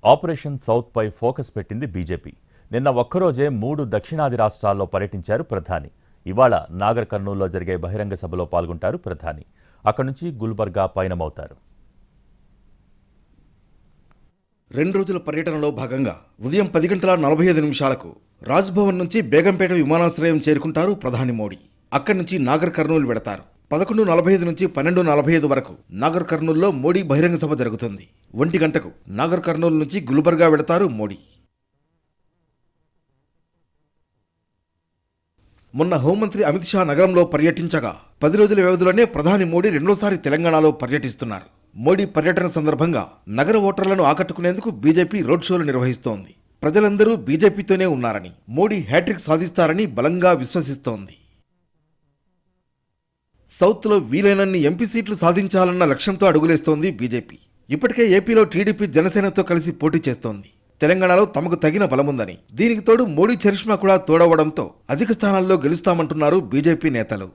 Operation south పై focus పెట్టింది BJP. నిన్న ఒక్కరోజే 3 దక్షిణాది రాష్ట్రాల్లో పర్యటించారు ప్రధాని. ఇవాళ నాగర్ కర్నూల్లో జరిగే బహిరంగ సభలో పాల్గొంటారు ప్రధాని. అక్కడి నుంచి గుల్బర్గా పయనమవుతారు. 2 రోజుల పర్యటనలో భాగంగా ఉదయం 10:45 రాజ్భవన్ నుంచి బేగంపేట విమానాశ్రయం చేరుకుంటారు ప్రధాని మోడీ. అక్కడి నుంచి నాగర్ కర్నూలు వెడతారు. 11:45 నుంచి 12:45 వరకు నాగర్ కర్నూల్లో మోడీ బహిరంగ సభ జరుగుతుంది. 1 గంటకు నాగర్ కర్నూలు నుంచి గుల్బర్గా వెడతారు మోడీ. మొన్న హోంమంత్రి అమిత్ షా నగరంలో పర్యటించగా 10 రోజుల వ్యవధిలోనే ప్రధాని మోడీ రెండోసారి తెలంగాణలో పర్యటిస్తున్నారు. మోడీ పర్యటన సందర్భంగా నగర ఓటర్లను ఆకట్టుకునేందుకు బీజేపీ రోడ్ షోలు నిర్వహిస్తోంది. ప్రజలందరూ బీజేపీతోనే ఉన్నారని, మోడీ హ్యాట్రిక్ సాధిస్తారని బలంగా విశ్వసిస్తోంది. సౌత్లో వీలైనన్ని ఎంపీ సీట్లు సాధించాలన్న లక్ష్యంతో అడుగులేస్తోంది బీజేపీ. ఇప్పటికే ఏపీలో టీడీపీ జనసేనతో కలిసి పోటీ చేస్తోంది. తెలంగాణలో తమకు తగిన బలముందని, దీనికి తోడు మోడీ చరిష్మా కూడా తోడవడంతో అధిక స్థానాల్లో గెలుస్తామంటున్నారు బీజేపీ నేతలు.